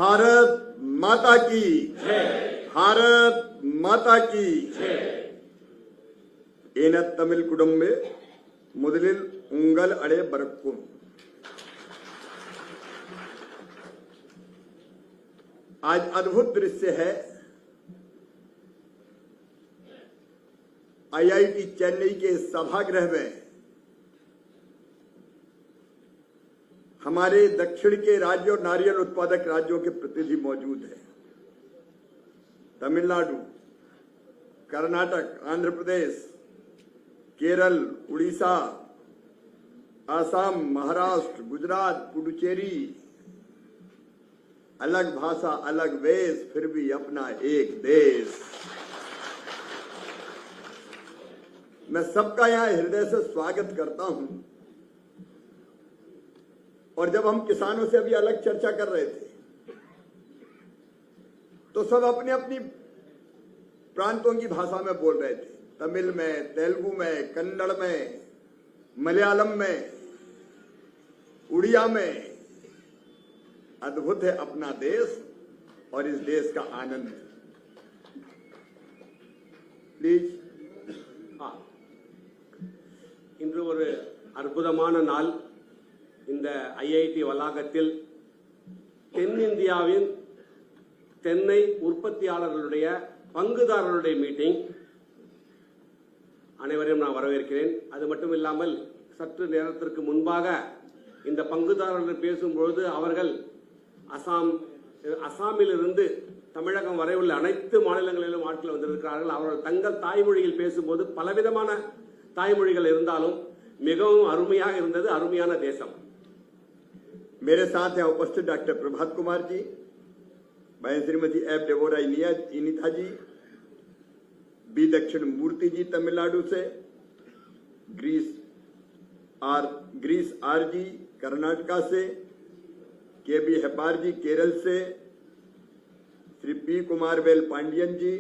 भारत माता की जय। भारत माता की ಏನ ತಮಿಳ್ ಕುಟುಂಬೆ ಮೊದಲಿಲ್ ಉಂಗಲ್ ಅಡೆ ಬರಕ್ಕೂ आज अद्भुत दृश्य है। आईआईटी चेन्नई के सभागृह में हमारे दक्षिण के राज्यों नारियल उत्पादक राज्यों के प्रतिनिधि मौजूद हैं। तमिलनाडु, कर्नाटक, आंध्र प्रदेश, केरल, उड़ीसा, आसाम, महाराष्ट्र, गुजरात, पुडुचेरी, अलग भाषा अलग वेश फिर भी अपना एक देश। मैं सबका यहां हृदय से स्वागत करता हूं। और जब हम किसानों से अभी अलग चर्चा कर रहे थे तो सब अपनी अपनी प्रांतों की भाषा में बोल रहे थे, तमिल में, तेलुगु में, कन्नड़ में, मलयालम में, उड़िया में। अद्भुत है अपना देश और इस देश का आनंद। प्लीज। இன்று ஒரு அற்புதமான நாள். இந்த ஐஐடி வளாகத்தில் தென்னிந்தியாவின் தென்னை உற்பத்தியாளர்களுடைய பங்குதாரர்களுடைய மீட்டிங். அனைவரையும் நான் வரவேற்கிறேன். அது மட்டும் இல்லாமல் சற்று நேரத்திற்கு முன்பாக இந்த பங்குதாரர்கள் பேசும்பொழுது அவர்கள் அசாமிலிருந்து தமிழகம் வரை உள்ள அனைத்து மாநிலங்களிலும் ஆட்கள் வந்திருக்கிறார்கள். அவர்கள் தங்கள் தாய்மொழியில் பேசும்போது பலவிதமான தாய்மொழிகள் இருந்தாலும் மிகவும் அருமையாக இருந்தது. அருமையான தேசம். मेरे साथ हैं उपस्थित डॉक्टर प्रभात कुमार जी, बहन श्रीमती एफ डेबोरा इनिथा जी, बी दक्षिण मूर्ति जी तमिलनाडु से, ग्रीस आर जी कर्नाटका से, के बी हेपार जी केरल से, श्री पी कुमार वेल पांडियन जी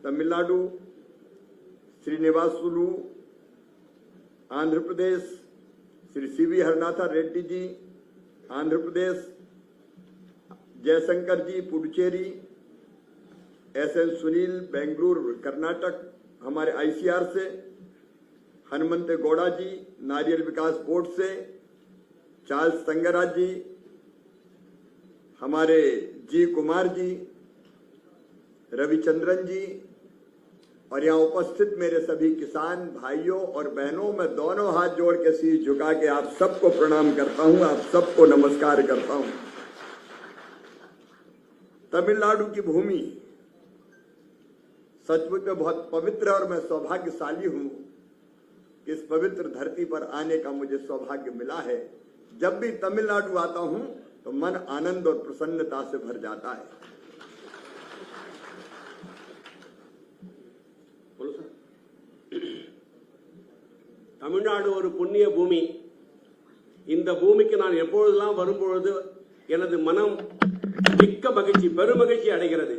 तमिलनाडु, श्रीनिवासुलु आंध्र प्रदेश, श्री सीवी हरनाथा रेड्डी जी आंध्र प्रदेश, जयशंकर जी पुडुचेरी, एसएन सुनील बेंगलुरु कर्नाटक हमारे आईसीआर से, हनुमंत गौड़ा जी नारियल विकास बोर्ड से, चार्ल्स संगराज जी, हमारे जी कुमार जी, रविचंद्रन जी और यहाँ उपस्थित मेरे सभी किसान भाइयों और बहनों, मैं दोनों हाथ जोड़ के शीश झुका के आप सबको प्रणाम करता हूं, आप सबको नमस्कार करता हूं। तमिलनाडु की भूमि सचमुच में बहुत पवित्र और मैं सौभाग्यशाली हूं। इस पवित्र धरती पर आने का मुझे सौभाग्य मिला है। जब भी तमिलनाडु आता हूं तो मन आनंद और प्रसन्नता से भर जाता है। தமிழ்நாடு ஒரு புண்ணிய பூமி. இந்த பூமிக்கு நான் எப்பொழுதெல்லாம் வரும்பொழுது எனது மனம் மிக்க மகிழ்ச்சி பெருமகிழ்ச்சி அடைகிறது.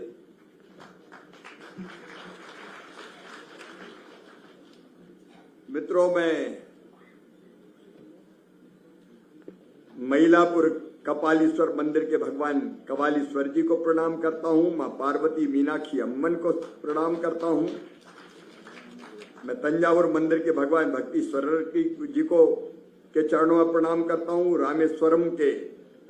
मित्रों, मैं मईलापुर कपालीश्वर मंदिर के भगवान कपालीश्वर जी को प्रणाम करता हूं। मां पार्वती मीनाक्षी अम्मन को प्रणाम करता हूं। मैं तंजावुर मंदिर के भगवान भक्तीश्वर जी को के चरणों में प्रणाम करता हूं। रामेश्वरम के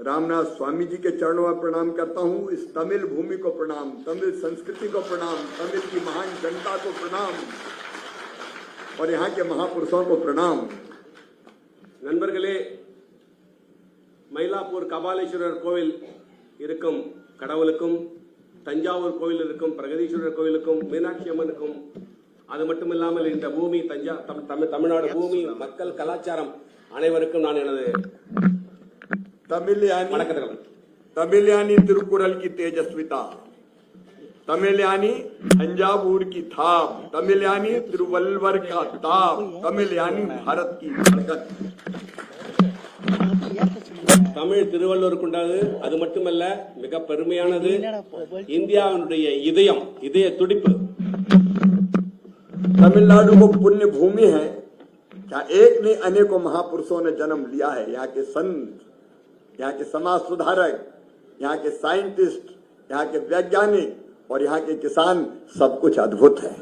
रामनाथ स्वामी जी के चरणों में प्रणाम करता हूं। इस तमिल भूमि को प्रणाम, तमिल संस्कृति को प्रणाम, तमिल की महान जनता को प्रणाम और यहाँ के महापुरुषों को प्रणाम। நண்பர்களே, மயிலாப்பூர் கபாலீஸ்வரர் கோவில் இருக்கும் கடவுளுக்கும், தஞ்சாவூர் கோவில் இருக்கும் பிரகதீஸ்வரர் கோவிலுக்கும், மீனாட்சி அம்மனுக்கும், அது மட்டுமில்லாமல் இந்த பூமி தமிழ்நாடு பூமி மக்கள் கலாச்சாரம் அனைவருக்கும் நான் எனது வணக்கங்கள். तमिल यानी तिरुकुरल की तेजस्विता, तमिल यानी तंजावुर की थाप, तमिल यानी तिरुवल्लुवर का ताप, तमिल यानी भारत की धड़कन. தமிழ் திருவள்ளுவருக்குண்டானது. அது மட்டுமல்ல, மிக பெருமையானது இந்தியாவுடைய இதயம், இதய துடிப்பு. तमिलनाडु को पुण्य भूमि है। क्या एक ने अनेकों महापुरुषों ने जन्म लिया है। यहाँ के संत, यहाँ के समाज सुधारक, यहाँ के साइंटिस्ट, यहाँ के वैज्ञानिक और यहाँ के किसान सब कुछ अद्भुत है।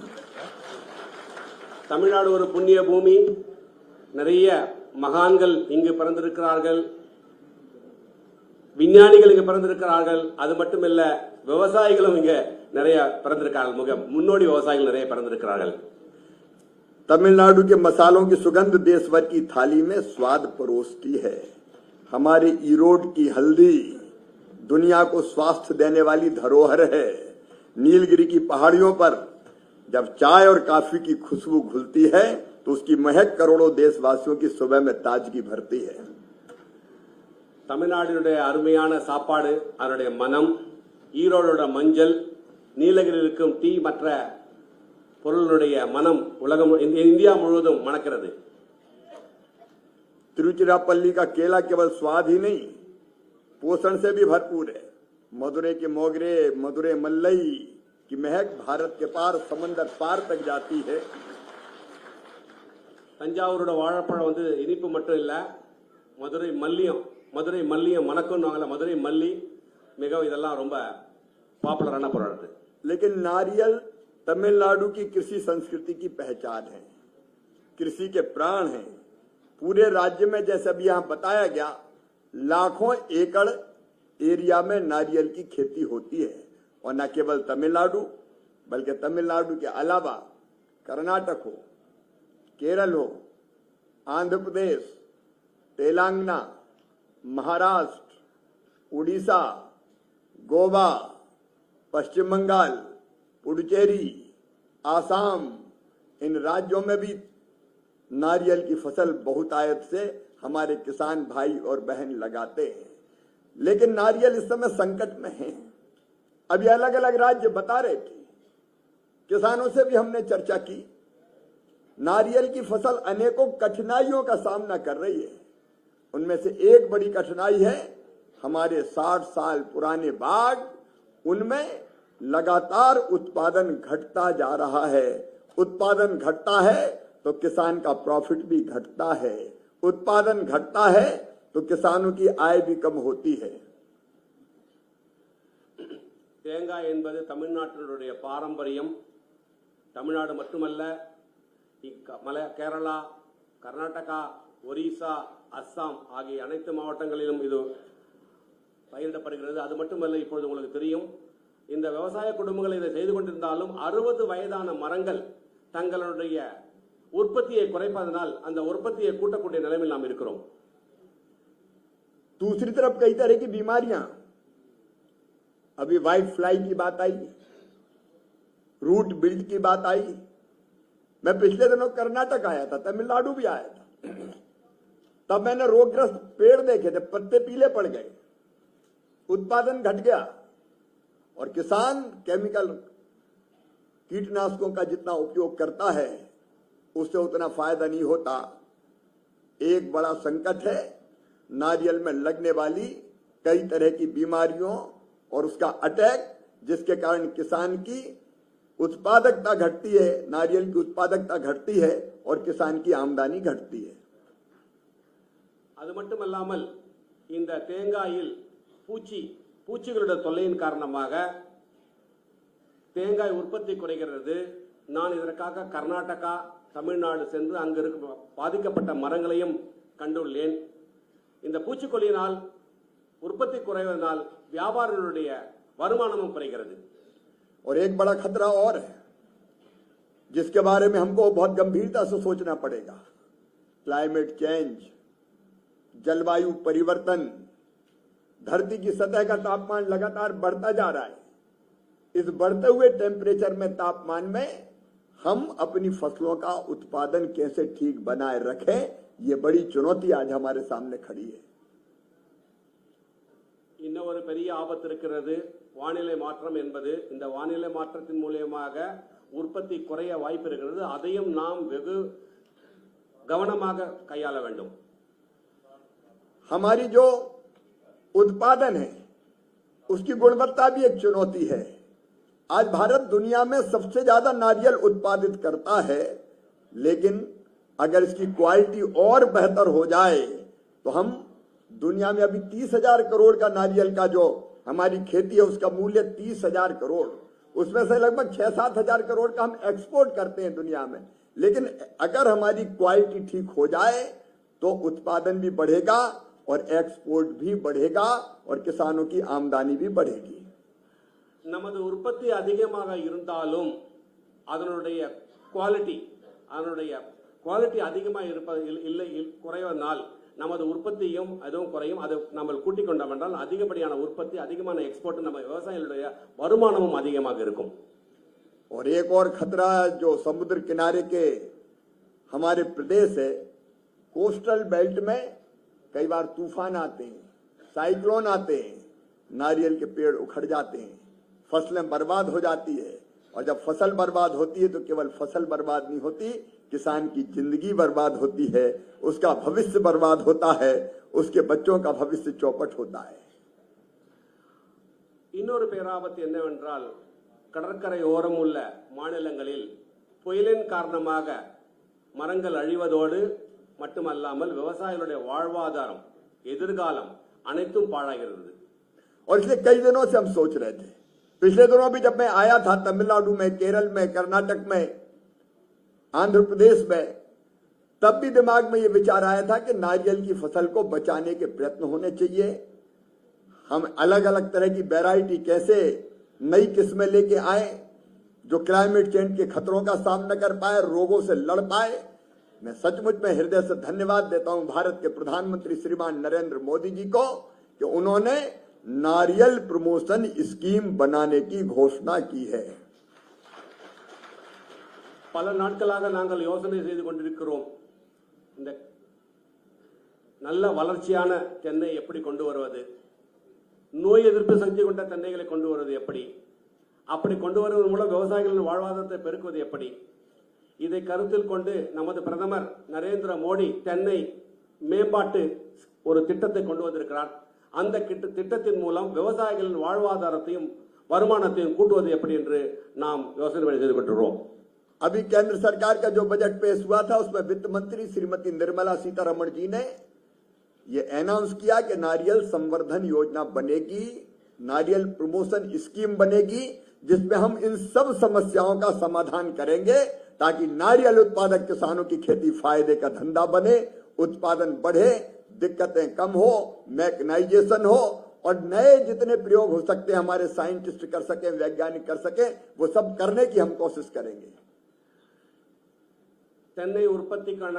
தமிழ்நாடு ஒரு புண்ணிய பூமி. நிறைய மகான்கள் இங்கு பிறந்திருக்கிறார்கள், விஞ்ஞானிகள் இங்கு பிறந்திருக்கிறார்கள். அது மட்டுமல்ல, விவசாயிகளும் இங்க நிறைய பிறந்திருக்கிறார்கள். முன்னோடி விவசாயிகள் நிறைய பிறந்திருக்கிறார்கள். तमिलनाडु के मसालों की सुगंध देश भर की थाली में स्वाद परोसती है। हमारे ईरोड की हल्दी दुनिया को स्वास्थ्य देने वाली धरोहर है। नीलगिरी की पहाड़ियों पर जब चाय और काफी की खुशबू घुलती है तो उसकी महक करोड़ों देशवासियों की सुबह में ताजगी भरती है। தமிழ்நாடுடைய அருமையான சாப்பாடு, அதனுடைய மனம், ஈரோடோட மஞ்சள், நீலகிரியில் இருக்கும் டீ மற்ற பொருளுடைய மனம் உலகம் இந்தியா முழுவதும் மணக்கிறது. तिरुचिरापल्ली का केला केवल स्वाद ही नहीं, पोषण से भी भरपूर है। मदुरै के मोगरे, मदुरै मल्लई की महक भारत के पार समंदर पार तक जाती है। தஞ்சாவூரோட வாழைப்பழம் இனிப்பு மட்டும் இல்ல, மதுரை மல்லியம் மணக்கும்னு மதுரை மல்லி மிகவும் இதெல்லாம் ரொம்ப பாப்புலரான ப்ராடக்ட். लेकिन नारियल तमिलनाडु की कृषि संस्कृति की पहचान है, कृषि के प्राण है। पूरे राज्य में जैसे अभी यहां बताया गया, लाखों एकड़ एरिया में नारियल की खेती होती है। और न केवल तमिलनाडु बल्कि तमिलनाडु के अलावा कर्नाटक हो, केरल हो, आंध्र प्रदेश, तेलंगाना, महाराष्ट्र, उड़ीसा, गोवा, पश्चिम बंगाल, पुडुचेरी, आसाम, इन राज्यों में भी नारियल की फसल बहुतायत से हमारे किसान भाई और बहन लगाते हैं। लेकिन नारियल इस समय संकट में है। अभी अलग अलग राज्य बता रहे थे, किसानों से भी हमने चर्चा की। नारियल की फसल अनेकों कठिनाइयों का सामना कर रही है। उनमें से एक बड़ी कठिनाई है हमारे 60 साल पुराने बाग, उनमें लगातार उत्पादन घटता जा रहा है। उत्पादन घटता है तो किसान का प्रॉफिट भी घटता है, उत्पादन घटता है तो किसानों की आय भी कम होती है। தேங்காய் என்பது தமிழ்நாட்டினுடைய பாரம்பரியம். தமிழ்நாடு மட்டுமல்ல, கேரளா, கர்நாடகா, ஒரிசா, அஸ்ஸாம் ஆகிய அனைத்து மாவட்டங்களிலும் இது பயிரிடப்படுகிறது. அது மட்டுமல்ல, இப்பொழுது உங்களுக்கு தெரியும், இந்த விவசாய குடும்பங்கள் இதை செய்து கொண்டிருந்தாலும் 60 வயதான மரங்கள் தங்களுடைய உற்பத்தியை குறைப்பதனால் அந்த உற்பத்தியை கூட்டக்கூடிய நிலைமையில் நாம் இருக்கிறோம். दूसरी तरफ कई तरह की बीमारियां, अभी व्हाइट फ्लाई की बात आई, रूट बिल्ड की बात आई। मैं पिछले दिनों कर्नाटक आया था, तमिलनाडु भी आया था। तब मैंने रोगग्रस्त पेड़ देखे थे, पत्ते पीले पड़ गए, उत्पादन घट गया और किसान केमिकल कीटनाशकों का जितना उपयोग करता है उससे उतना फायदा नहीं होता। एक बड़ा संकट है नारियल में लगने वाली कई तरह की बीमारियों और उसका अटैक, जिसके कारण किसान की उत्पादकता घटती है, नारियल की उत्पादकता घटती है और किसान की आमदनी घटती है। அது மட்டுமல்லாமல் இந்த தேங்காயில் பூச்சிகளுடைய தொல்லையின் காரணமாக தேங்காய் உற்பத்தி குறைகிறது. நான் இதற்காக கர்நாடகா, தமிழ்நாடு சென்று அங்கு இருக்கும் பாதிக்கப்பட்ட மரங்களையும் கண்டுள்ளேன். இந்த பூச்சிக்கொல்லியினால் உற்பத்தி குறைவதனால் வியாபாரிகளுடைய வருமானமும் குறைகிறது. और एक बड़ा खतरा और है जिसके बारे में हमको बहुत गंभीरता से सोचना पड़ेगा। क्लाइमेट चेंज, जलवायु परिवर्तन। धरती की सतह का तापमान लगातार बढ़ता जा रहा है। इस बढ़ते हुए टेम्परेचर में, तापमान में हम अपनी फसलों का उत्पादन कैसे ठीक बनाए रखें, ये बड़ी चुनौती आज हमारे सामने खड़ी है। இன்னொரு பெரிய ஆபத்து இருக்கிறது, வானிலை மாற்றம் என்பது. இந்த வானிலை மாற்றத்தின் மூலமாக உற்பத்தி குறைய வாய்ப்பு இருக்கிறது. அதையும் நாம் வெகு கவனமாக கையாள வேண்டும். हमारी जो उत्पादन है उसकी गुणवत्ता भी एक चुनौती है। आज भारत दुनिया में सबसे ज्यादा नारियल उत्पादित करता है, लेकिन अगर इसकी क्वालिटी और बेहतर हो जाए तो हम दुनिया में अभी 30,000 करोड़ का नारियल का जो हमारी खेती है उसका मूल्य 30,000 करोड़, उसमें से लगभग 6-7 हजार करोड़ का हम एक्सपोर्ट करते हैं दुनिया में। लेकिन अगर हमारी क्वालिटी ठीक हो जाए तो उत्पादन भी बढ़ेगा और एक्सपोर्ट भी बढ़ेगा और किसानों की आमदनी भी बढ़ेगी। நமது உற்பத்தி அதிகமாக இருந்தாலும் அதனுடைய குவாலிட்டி அதிகமாக இருப்பது இல்லை குறைவதனால் நமது உற்பத்தியும் அதுவும் குறையும். அது நம்ம கூட்டிக் கொண்டோம் என்றால் அதிகப்படியான உற்பத்தி, அதிகமான எக்ஸ்போர்ட், நம்ம விவசாயிகளுடைய வருமானமும் அதிகமாக இருக்கும். और एक और खतरा जो समुद्र किनारे के हमारे प्रदेश है, कोस्टल बेल्ट में कई बार तूफान आते हैं, साइक्लोन आते हैं, नारियल के पेड़ उखड़ जाते हैं, फसलें बर्बाद हो जाती है। और जब फसल बर्बाद होती है तो केवल फसल बर्बाद नहीं होती, किसान की जिंदगी बर्बाद होती है, उसका भविष्य बर्बाद होता है, उसके बच्चों का भविष्य चौपट होता है। இன்னொரு பேராபத்து என்னவென்றால் கடற்கரை ஓரம் உள்ள மாநிலங்களில் புயலின் காரணமாக மரங்கள் அழிவதோடு மட்டுமல்லாமல் விவசாயிகளுடைய வாழ்வாதாரம், எதிர்காலம் அனைத்தும் பாழாகிறது. और इसलिए कई दिनों से हम सोच रहे थे, पिछले दिनों भी जब मैं आया था तमिलनाडु में, केरल में, कर्नाटक में, आंध्र प्रदेश में, तब भी दिमाग में ये विचार आया था कि नारियल की फसल को बचाने के प्रयत्न होने चाहिए। हम अलग अलग तरह की वैरायटी कैसे नई किस्में लेके आए जो क्लाइमेट चेंज के खतरों का सामना कर पाए, रोगों से लड़ पाए। मैं सचमुच में हृदय से धन्यवाद देता हूं भारत के प्रधानमंत्री श्रीमान नरेंद्र मोदी जी को कि उन्होंने नारियल प्रमोशन स्कीम बनाने की घोषणा की है। பல நாட்களாக நாங்கள் யோசனை செய்து கொண்டிருக்கிறோம். இந்த நல்ல வளர்ச்சியான தென்னை எப்படி கொண்டு வருவது, நோய் எதிர்ப்பு சக்தி கொண்ட தென்னைகளை கொண்டு வருவது எப்படி, அப்படி கொண்டு வருவதன் மூலம் விவசாயிகளின் வாழ்வாதாரத்தை பெருக்குவது எப்படி, இதை கருத்தில் கொண்டு நமது பிரதமர் நரேந்திர மோடி தென்னை மேம்பாட்டு ஒரு திட்டத்தை கொண்டு வந்திருக்கிறார். அந்த திட்டத்தின் மூலம் விவசாயிகளின் வாழ்வாதாரத்தையும் வருமானத்தையும் கூட்டுவது எப்படி என்று நாம் யோசனை செய்து கொண்டிருக்கிறோம். अभी केंद्र सरकार का जो बजट पेश हुआ था उसमें वित्त मंत्री श्रीमती निर्मला सीतारमण जी ने ये अनाउंस किया कि नारियल संवर्धन योजना बनेगी, नारियल प्रमोशन स्कीम बनेगी, जिसमें हम इन सब समस्याओं का समाधान करेंगे ताकि नारियल उत्पादक किसानों की खेती फायदे का धंधा बने, उत्पादन बढ़े, दिक्कतें कम हो, मैकेनाइजेशन हो और नए जितने प्रयोग हो सकते हैं हमारे साइंटिस्ट कर सके, वैज्ञानिक कर सके, वो सब करने की हम कोशिश करेंगे। தென்னை உற்பத்திக்கான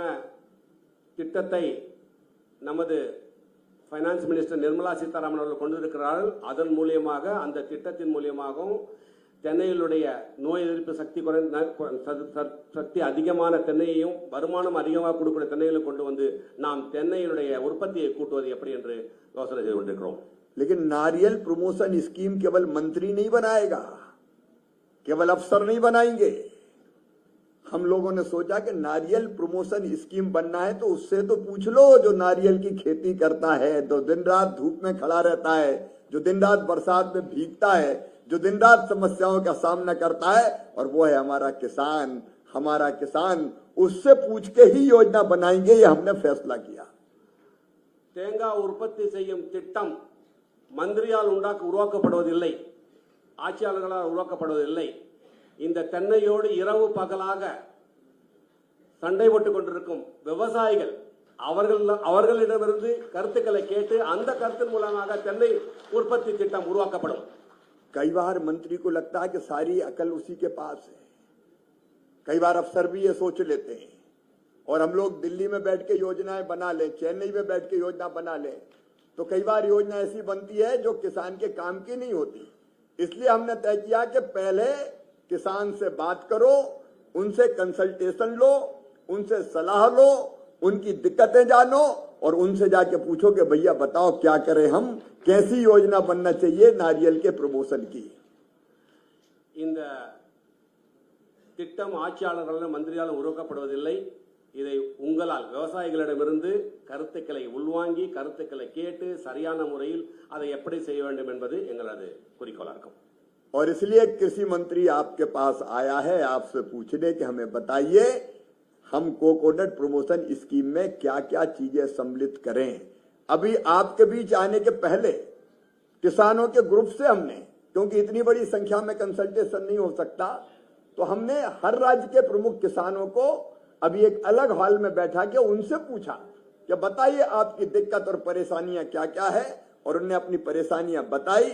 திட்டத்தை நமது ஃபைனான்ஸ் மினிஸ்டர் நிர்மலா சீதாராமன் அவர்கள் கொண்டிருக்கிறார்கள். அதன் மூலியமாக, அந்த திட்டத்தின் மூலியமாகவும் தென்னையிலுடைய நோய் எதிர்ப்பு சக்தி அதிகமான தென்னையையும் வருமானம் அதிகமாக கொடுக்கிற தென்னைகளை கொண்டு வந்து நாம் தென்னையினுடைய உற்பத்தியை கூட்டுவது எப்படி என்று யோசனை செய்து கொண்டிருக்கிறோம். लेकिन नारियल प्रमोशन स्कीम केवल मंत्री नहीं बनाएगा, केवल अफसर नहीं बनाएंगे। हम लोगों ने सोचा कि नारियल प्रमोशन स्कीम बनना है तो उससे तो पूछ लो जो नारियल की खेती करता है, तो दिन रात धूप में खड़ा रहता है, जो दिन रात बरसात में भीगता है, जो दिन रात समस्याओं का सामना करता है, और वो है हमारा किसान। उससे पूछ के ही योजना बनाएंगे, ये हमने फैसला किया। தேங்காய் உற்பத்தி செய்யும் திட்டம் மந்திரியால் உருவாக்கப்படுவதில்லை, ஆட்சியாளர்களால் உருவாக்கப்படுவதில்லை. இந்த தென்னையோடு இரவு பகலாக சண்டை போட்டுக் கொண்டிருக்கும் விவசாயிகள் அவர்களிடமிருந்து கருத்துக்களை கேட்டு அந்த கருத்தின் மூலமாக தென்னை உற்பத்தி திட்டம் உருவாக்கப்படும். कई बार मंत्री को लगता है कि सारी अकल उसी के पास है, कई बार अफसर भी ये सोच लेते हैं और हम लोग दिल्ली में बैठ के योजनाएं बना लें, चेन्नई में बैठ के योजना बना लें, तो कई बार योजना ऐसी बनती है जो किसान के काम की नहीं होती। इसलिए हमने तय किया कि पहले किसान से बात करो, उनसे कंसल्टेशन लो, उनसे सलाह लो, उनकी दिक्कतें जानो और उनसे जाके पूछो कि भैया बताओ क्या करें, हम कैसी योजना बनना चाहिए नारियल के प्रमोशन की। இந்த திட்டம் ஆட்சியாளர்களால் மந்திரியால் உருவாக்கப்படுவதில்லை. இதை உங்களால் விவசாயிகளிடமிருந்து கருத்துக்களை உள்வாங்கி கருத்துக்களை கேட்டு சரியான முறையில் அதை எப்படி செய்ய வேண்டும் என்பது எங்களது குறிக்கோளாக இருக்கும். और इसलिए कृषि मंत्री आपके पास आया है आपसे पूछने कि हमें बताइए हम कोकोनट प्रमोशन स्कीम में क्या क्या चीजें सम्मिलित करें। अभी आपके बीच आने के पहले किसानों के ग्रुप से हमने, क्योंकि इतनी बड़ी संख्या में कंसल्टेशन नहीं हो सकता, तो हमने हर राज्य के प्रमुख किसानों को अभी एक अलग हॉल में बैठा के उनसे पूछा कि बताइए आपकी दिक्कत और परेशानियां क्या क्या है, और उनने अपनी परेशानियां बताई।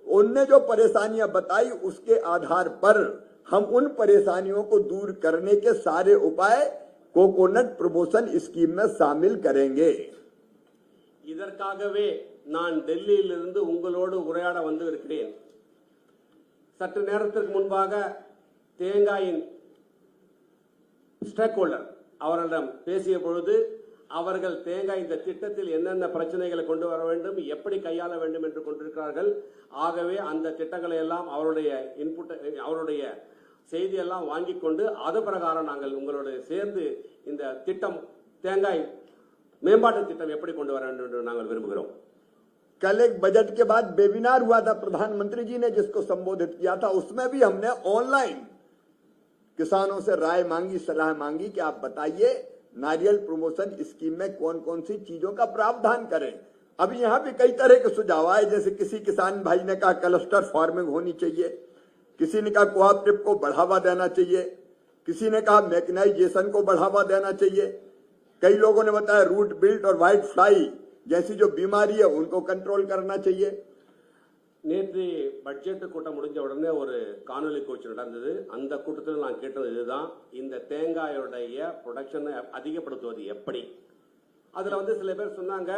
उनने जो परेशानियां बताई उसके आधार पर हम उन परेशानियों को दूर करने के सारे उपाय कोकोनट प्रमोशन स्कीम में शामिल करेंगे। இதற்காகவே நான் டெல்லியிலிருந்து உங்களோடு உரையாட வந்திருக்கிறேன். சற்று நேரத்திற்கு முன்பாக தேங்காயின் ஸ்டேக் ஹோல்டர் அவர்களிடம் பேசிய பொழுது அவர்கள் தேங்காய் இந்த திட்டத்தில் என்னென்ன பிரச்சனைகளை கொண்டு வர வேண்டும், எப்படி கையாள வேண்டும் என்று கொண்டிருக்கிறார்கள். ஆகவே அந்த திட்டங்களை எல்லாம் அவருடைய இன்புட், அவருடைய செய்தியெல்லாம் வாங்கிக் கொண்டு அது பிரகாரம் நாங்கள் உங்களோடு சேர்ந்து இந்த திட்டம் தேங்காய் மேம்பாட்டு திட்டம் எப்படி கொண்டு வர வேண்டும் என்று நாங்கள் விரும்புகிறோம். कल एक बजट के बाद वेबिनार हुआ था, प्रधानमंत्री जी ने जिसको संबोधित किया था, उसमें भी हमने ऑनलाइन किसानों से राय मांगी, सलाह मांगी कि आप बताइए नारियल प्रमोशन स्कीम में कौन कौन सी चीजों का प्रावधान करें। अभी यहां भी कई तरह के सुझाव आए, जैसे किसी किसान भाई ने कहा क्लस्टर फार्मिंग होनी चाहिए, किसी ने कहा कोऑपरेटिव को बढ़ावा देना चाहिए, किसी ने कहा मैकेनाइजेशन को बढ़ावा देना चाहिए, कई लोगों ने बताया रूट बिल्ट और व्हाइट फ्लाई जैसी जो बीमारी है उनको कंट्रोल करना चाहिए। நேற்று பட்ஜெட் கூட்டம் முடிஞ்ச உடனே ஒரு காணொலி கோட்சி நடந்தது. அந்த கூட்டத்தில் நான் கேட்டது இதுதான், இந்த தேங்காயோடைய ப்ரொடக்ஷனை அதிகப்படுத்துவது எப்படி. அதுல சில பேர் சொன்னாங்க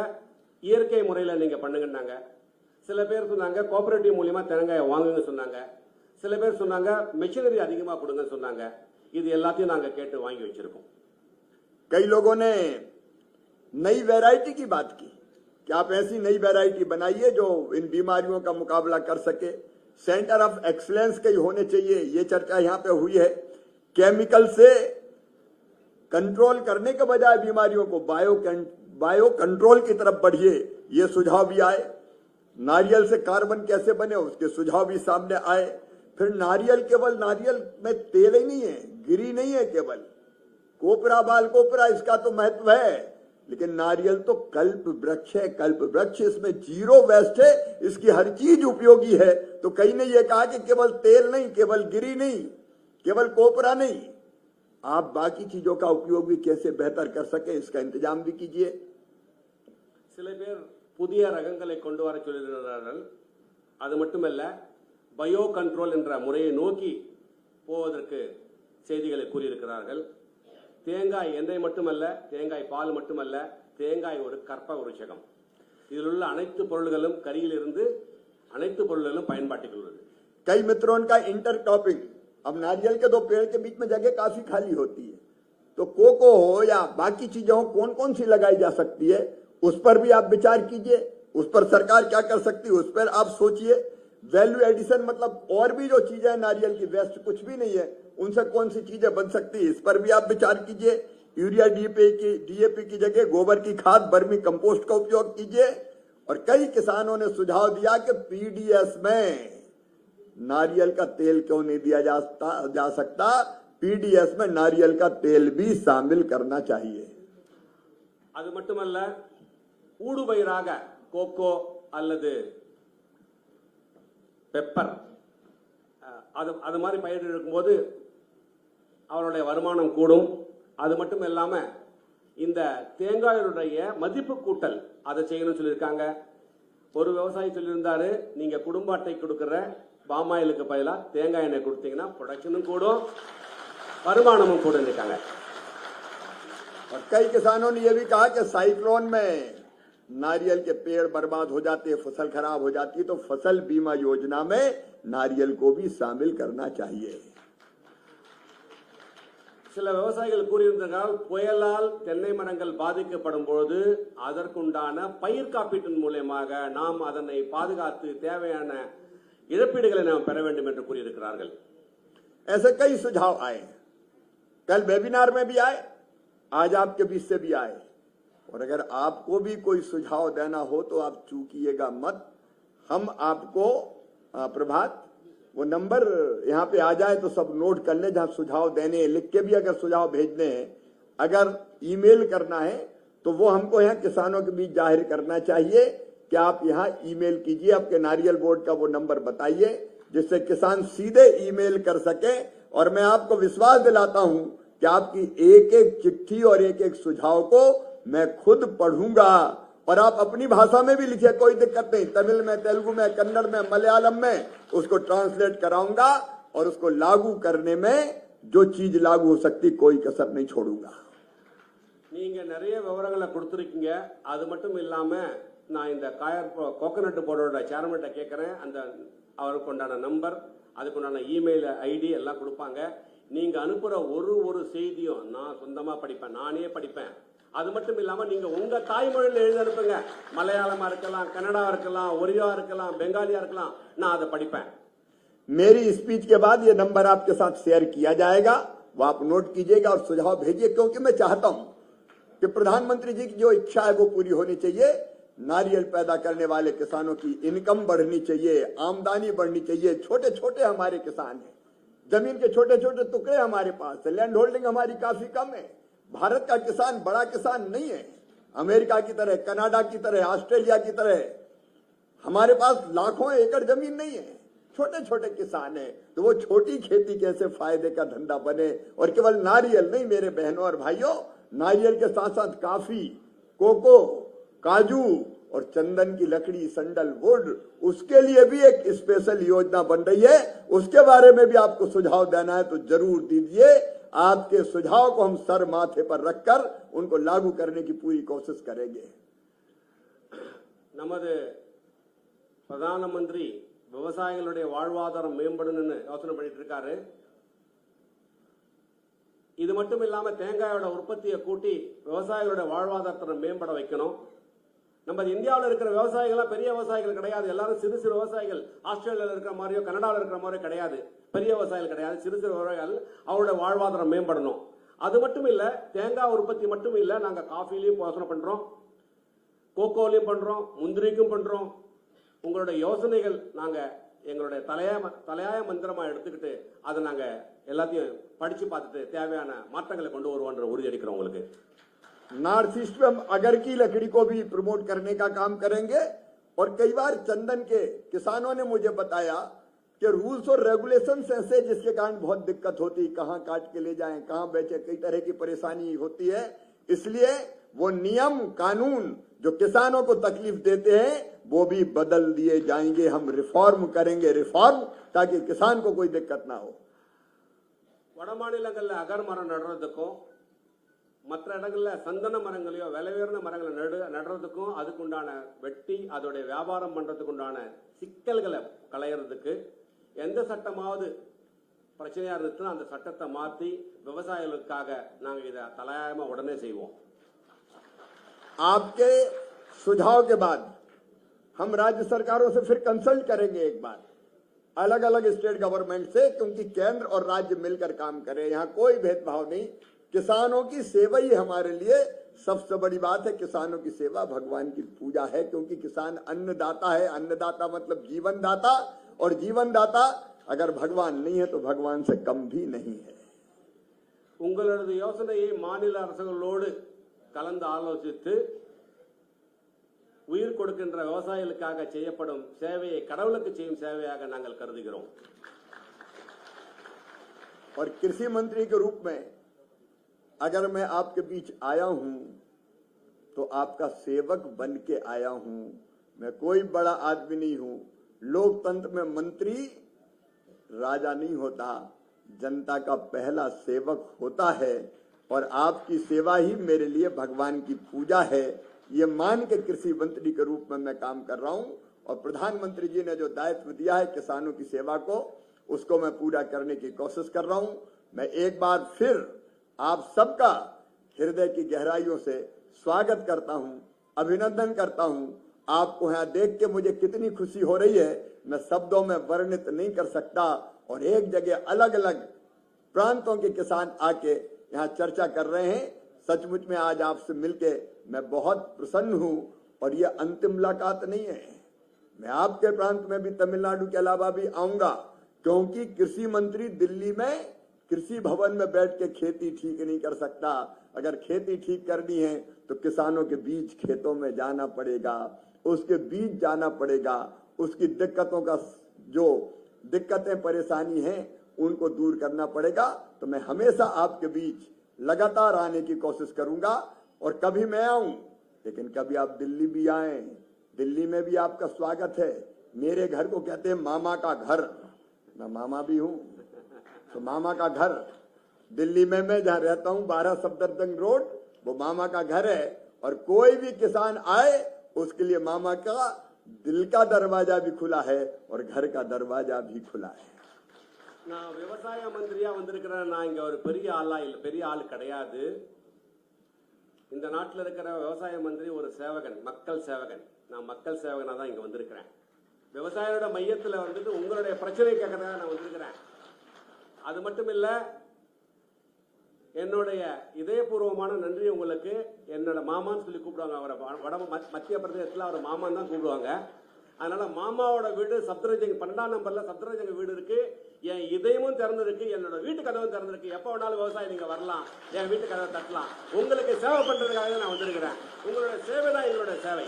இயற்கை முறையில் நீங்க பண்ணுங்கன்னாங்க, சில பேர் சொன்னாங்க கோஆபரேட்டிவ் மூலியமா தேங்காயை வாங்குங்க சொன்னாங்க, சில பேர் சொன்னாங்க மெஷினரி அதிகமாக கொடுங்க சொன்னாங்க. இது எல்லாத்தையும் நாங்க கேட்டு வாங்கி வச்சிருக்கோம். कई लोगों ने नई वैरायटी की बात की कि आप ऐसी नई वैरायटी बनाइए जो इन बीमारियों का मुकाबला कर सके। सेंटर ऑफ एक्सीलेंस कई होने चाहिए, ये चर्चा यहां पे हुई है। केमिकल से कंट्रोल करने के बजाय बीमारियों को बायो कंट्रोल की तरफ बढ़िए, ये सुझाव भी आए। नारियल से कार्बन कैसे बने उसके सुझाव भी सामने आए। फिर नारियल केवल नारियल में तेल ही नहीं है, गिरी नहीं है केवल, कोपरा बाल कोपरा इसका तो महत्व है, लेकिन नारियल तो कल्प वृक्ष है। कल्प वृक्ष, इसमें जीरो वेस्ट है, इसकी हर चीज उपयोगी है। तो कई ने यह कहा कि केवल तेल नहीं, केवल गिरी नहीं, केवल कोपरा नहीं, आप बाकी चीजों का उपयोग भी कैसे बेहतर कर सके इसका इंतजाम भी कीजिए। சில பேர் புதிய ரகங்களை கொண்டு வர சொல்லியிருக்கிறார்கள். அது மட்டுமல்ல, பயோ கண்ட்ரோல் என்ற முறையை நோக்கி போவதற்கு செய்திகளை கூறியிருக்கிறார்கள். தேங்காய் எண்ணெய் மட்டுமல்ல, தேங்காய் பால் மட்டுமல்ல, தேங்காய் ஒரு கற்ப விருட்சகம். இதில் உள்ள அனைத்து பொருள்களும் கரியில் இருந்து அனைத்து பொருள்களும் பயன்பாட்டுக்கு உள்ளது. कई मित्रों का इंटरक्रॉपिंग, अब नारियल के दो पेड़ के बीच में जगह काफी खाली होती है, तो कोको हो या बाकी चीजें हो कौन कौन सी लगाई जा सकती है, उस पर भी आप विचार कीजिए। उस पर सरकार क्या कर सकती है उस पर आप सोचिए। वैल्यू एडिशन मतलब और भी जो चीजें हैं नारियल की, वेस्ट कुछ भी नहीं है, उनसे कौन सी चीजें बन सकती है, इस पर भी आप विचार कीजिए। यूरिया डीएपी की जगह गोबर की खाद, बर्मी कंपोस्ट का उपयोग कीजिए। और कई किसानों ने सुझाव दिया कि पीडीएस में नारियल का तेल क्यों नहीं दिया जा सकता, पीडीएस में नारियल का तेल भी शामिल करना चाहिए। அது மட்டுமல்ல, ஊடுபயிராக கோகோ அல்லது பெப்பர் அது மாதிரி பயிர் இருக்கும்போது அவருடைய வருமானம் கூடும். அது மட்டும் இல்லாம இந்த தேங்காயுடைய மதிப்பு கூட்டல் அதை செய்யணும்னு சொல்லியிருக்காங்க. ஒரு விவசாயி சொல்லியிருந்தாரு, நீங்க குடும்ப அட்டை கொடுக்கிற பாமாயிலுக்கு பதிலாக தேங்காய் எண்ணெய் கொடுத்தீங்கன்னா ப்ரொடக்ஷனும் கூடும், வருமானமும் கூடும் இருக்காங்க. और कई किसानों ने यह भी कहा कि साइक्लोन में नारियल के पेड़ बर्बाद हो जाते हैं, फसल खराब हो जाती है, तो फसल बीमा योजना में नारियल को भी शामिल करना चाहिए। சில விவசாயிகள் கூறியிருந்தால் புயலால் தென்னை மரங்கள் பாதிக்கப்படும் பொழுது அதற்குண்டான பயிர் காப்பீட்டின் மூலமாக நாம் அதனை பாதுகாத்து தேவையான இழப்பீடுகளை நாம் பெற வேண்டும் என்று கூறியிருக்கிறார்கள். ऐसे कई सुझाव आए, कल वेबिनार में भी आए, आज आपके बीच से भी आए। और अगर आपको भी कोई सुझाव देना हो तो आप चूकिएगा मत। हम आपको प्रभात वो नंबर यहाँ पे आ जाए तो सब नोट कर ले, जहां सुझाव देने हैं, लिख के भी अगर सुझाव भेजने हैं, अगर ईमेल करना है तो वो हमको यहाँ किसानों के बीच जाहिर करना चाहिए। कि आप यहाँ ईमेल कीजिए, आपके नारियल बोर्ड का वो नंबर बताइए जिससे किसान सीधे ईमेल कर सके। और मैं आपको विश्वास दिलाता हूं कि आपकी एक एक चिट्ठी और एक एक सुझाव को मैं खुद पढ़ूंगा और आप अपनी भाषा में भी लिखिए, कोई दिक्कत नहीं, तमिल में, तेलुगु में, कन्नड़ में, मलयालम में उसको ट्रांसलेट कराऊंगा और उसको लागू करने में जो चीज लागू हो सकती कोई कसर नहीं छोड़ूंगा। நீங்க நிறைய விவரங்களை கொடுத்துருக்கீங்க. அது மட்டும் இல்லாம நான் இந்த கோகனட் போர்டோட சேர்மன்ட்ட கேட்கறேன். அந்த அவருக்கு உண்டான நம்பர், அதுக்கு உண்டான இமெயில் ஐடி எல்லாம் கொடுப்பாங்க. நீங்க அனுப்புற ஒரு செய்தியும் நான் சொந்தமா படிப்பேன், நானே படிப்பேன். அது மட்டும் இல்லாம நீங்க உங்க தாய்மொழியில எழுதி அனுப்புங்க. மலையாளமா இருக்கலாம், கன்னடா இருக்கலாம், ஒரியா இருக்கலாம், பெங்காலியா இருக்கலாம், நான் அதை படிப்பேன். मेरी स्पीच के बाद ये नंबर आपके साथ शेयर किया जाएगा, वो आप नोट कीजिएगा और सुझाव भेजिए, क्योंकि मैं चाहता हूं कि प्रधानमंत्री जी की जो इच्छा है वो पूरी होनी चाहिए। नारियल पैदा करने वाले किसानों की इनकम बढ़नी चाहिए, आमदनी बढ़नी चाहिए। छोटे छोटे हमारे किसान हैं, जमीन के छोटे छोटे टुकड़े हमारे पास है, लैंड होल्डिंग हमारी काफी कम है। भारत का किसान बड़ा किसान नहीं है, अमेरिका की तरह, कनाडा की तरह, ऑस्ट्रेलिया की तरह हमारे पास लाखों एकड़ जमीन नहीं है, छोटे छोटे किसान हैं। तो वो छोटी खेती कैसे फायदे का धंधा बने। और केवल नारियल नहीं मेरे बहनों और भाइयों, नारियल के साथ साथ काफी, कोको, काजू और चंदन की लकड़ी, संडल वुड, उसके लिए भी एक स्पेशल योजना बन रही है। उसके बारे में भी आपको सुझाव देना है तो जरूर दीजिए। आपके सुझाव को हम सर माथे पर रखकर उनको लागू करने की पूरी कोशिश करेंगे। நமது பிரதான மந்திரி விவசாயிகளுடைய வாழ்வாதாரம் மேம்படணும்னு யோசனை பண்ணிட்டு இருக்காரு. இது மட்டும் இல்லாம தேங்காயோட உற்பத்தியை கூட்டி விவசாயிகளுடைய வாழ்வாதாரத்தை மேம்பட வைக்கணும். நம்ம இந்தியாவில் இருக்கிற விவசாயிகள் பெரிய விவசாயிகள் கிடையாது, எல்லாரும் சிறு சிறு விவசாயிகள். ஆஸ்திரேலியாவில் இருக்கிற மாதிரியோ கனடாவில் இருக்கிற மாதிரியோ கிடையாது, பெரிய விவசாயிகள் கிடையாது, சிறு சிறு விவசாயிகள். அவருடைய வாழ்வாதாரம் மேம்படணும். அது மட்டும் இல்ல, தேங்காய் உற்பத்தி மட்டும் இல்ல, நாங்க காஃபிலையும் யோசனை பண்றோம், கோகோலையும் பண்றோம், முந்திரிக்கும் பண்றோம். உங்களுடைய யோசனைகள் நாங்க எங்களுடைய தலையாய மந்திரமா எடுத்துக்கிட்டு அதை நாங்க எல்லாத்தையும் படிச்சு பார்த்துட்டு தேவையான மாற்றங்களை கொண்டு வருவோன்ற உறுதி அளிக்கிறோம் உங்களுக்கு. नॉर्थ ईस्ट में हम अगर की लकड़ी को भी प्रमोट करने का काम करेंगे। और कई बार चंदन के किसानों ने मुझे बताया कि रूल्स और रेगुलेशंस ऐसे जिसके कारण बहुत दिक्कत होती, कहां काट के ले जाएं, कहां बेचे, कई तरह की परेशानी होती है। इसलिए वो नियम कानून जो किसानों को तकलीफ देते हैं वो भी बदल दिए जाएंगे। हम रिफॉर्म करेंगे, रिफॉर्म, ताकि किसान को कोई दिक्कत ना हो। வட மாநிலங்கள்ல அகர் மரம் நடுறதுக்கும் மற்ற இடங்கள்ல சந்தன மரங்களையோ விலை உயர்ந்த மரங்களை நடுறதுக்கும் அதுக்குண்டான வெட்டி அதோடைய வியாபாரம் பண்றதுக்கு உண்டான சிக்கல்களை களையறதுக்கு எந்த சட்டமாவது பிரச்சனையா இருந்துச்சுன்னா அந்த சட்டத்தை மாத்தி விவசாயிகளுக்காக நாங்க இதை தலையாயமா உடனே செய்வோம். आपके सुझाव के बाद हम राज्य सरकारों से फिर कंसल्ट करेंगे एक बार, अलग अलग स्टेट गवर्नमेंट से, क्योंकि केंद्र और राज्य मिलकर काम करें। यहाँ कोई भेदभाव नहीं, किसानों की सेवा ही हमारे लिए सबसे बड़ी बात है। किसानों की सेवा भगवान की पूजा है, क्योंकि किसान अन्नदाता है। अन्नदाता मतलब जीवन दाता, और जीवन दाता अगर भगवान नहीं है तो भगवान से कम भी नहीं है। உங்களது யோசனையை மாநில அரசுகளோடு கலந்து ஆலோசித்து உயிர் கொடுக்கின்ற விவசாயிகளுக்காக செய்யப்படும் சேவையை கடவுளுக்கு செய்யும் சேவையாக நாங்கள் கருதுகிறோம். और कृषि मंत्री के रूप में अगर मैं आपके बीच आया हूं तो आपका सेवक बन के आया हूं। मैं कोई बड़ा आदमी नहीं हूं। लोकतंत्र में मंत्री राजा नहीं होता, जनता का पहला सेवक होता है। और आपकी सेवा ही मेरे लिए भगवान की पूजा है। ये मान के कृषि मंत्री के रूप में मैं काम कर रहा हूं। और प्रधानमंत्री जी ने जो दायित्व दिया है किसानों की सेवा को, उसको मैं पूरा करने की कोशिश कर रहा हूं। मैं एक बार फिर आप सबका हृदय की गहराइयों से स्वागत करता हूं, अभिनंदन करता हूं। आपको यहां देख के मुझे कितनी खुशी हो रही है मैं शब्दों में वर्णित नहीं कर सकता। और एक जगह अलग अलग प्रांतों के किसान आके यहाँ चर्चा कर रहे हैं। सचमुच में आज आपसे मिलके मैं बहुत प्रसन्न हूं। और ये अंतिम मुलाकात नहीं है, मैं आपके प्रांत में भी, तमिलनाडु के अलावा भी आऊंगा, क्योंकि कृषि मंत्री दिल्ली में कृषि भवन में बैठ के खेती ठीक नहीं कर सकता। अगर खेती ठीक करनी है तो किसानों के बीच खेतों में जाना पड़ेगा, उसके बीच जाना पड़ेगा, उसकी दिक्कतों का जो दिक्कतें परेशानी हैं उनको दूर करना पड़ेगा। तो मैं हमेशा आपके बीच लगातार आने की कोशिश करूंगा और कभी मैं आऊं, लेकिन कभी आप दिल्ली भी आए, दिल्ली में भी आपका स्वागत है। मेरे घर को कहते हैं मामा का घर, मैं मामा भी हूं, तो मामा का घर दिल्ली में मैं जहां रहता हूं 12 सफदरजंग रोड, वो मामा का घर है। और कोई भी किसान आए उसके लिए मामा का दिल का दरवाजा भी खुला है और घर का दरवाजा भी खुला है। நான் விவசாய மந்திரியா வந்திருக்கிறேன். நான் இங்க ஒரு பெரிய ஆள் கிடையாது. இந்த நாட்டில் இருக்கிற விவசாய மந்திரி ஒரு சேவகன், மக்கள் சேவகன். நான் மக்கள் சேவகனா தான் இங்க வந்திருக்கிறேன். விவசாயியோட மையத்தில் வந்துட்டு உங்களுடைய பிரச்சனை கேட்கறதுக்காக நான் வந்திருக்கிறேன். அது மட்டும் இல்ல, என்னுடைய இதயபூர்வமான நன்றி உங்களுக்கு. என்னோட மாமான்னு சொல்லி கூப்பிடுவாங்க அவரை, மத்திய பிரதேசத்தில் அவர் மாமான்னு தான் கூப்பிடுவாங்க. அதனால மாமாவோட வீடு சப்தரஜங் 12ஆம் நம்பர்ல சப்தரஜங் வீடு இருக்கு. என் இதயமும் திறந்திருக்கு, என்னோட வீட்டு கதவும் திறந்திருக்கு. எப்ப வேணாலும் விவசாயி நீங்க வரலாம், என் வீட்டு கதவை தட்டலாம். உங்களுக்கு சேவை பண்றதுக்காக நான் வந்திருக்கிறேன். உங்களுடைய சேவை தான் எங்களுடைய சேவை.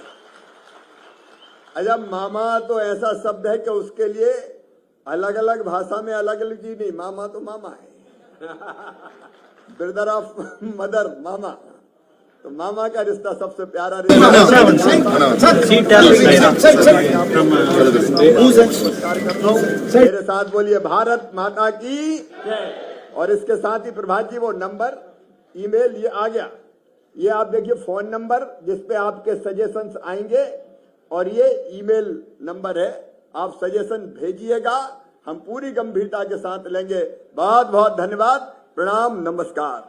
अच्छा, मामा तो ऐसा शब्द है कि उसके लिए अलग अलग भाषा में अलग अलग चीज नहीं, मामा तो मामा है, ब्रदर ऑफ मदर मामा। तो मामा का रिश्ता सबसे प्यारा रिश्ता। मेरे साथ बोलिए भारत माता की। और इसके साथ ही प्रभात जी वो नंबर ईमेल ये आ गया, ये आप देखिए फोन नंबर जिस पे आपके सजेशंस आएंगे और ये ईमेल नंबर है, आप सजेशन भेजिएगा, हम पूरी गंभीरता के साथ लेंगे। बहुत बहुत धन्यवाद, प्रणाम, नमस्कार।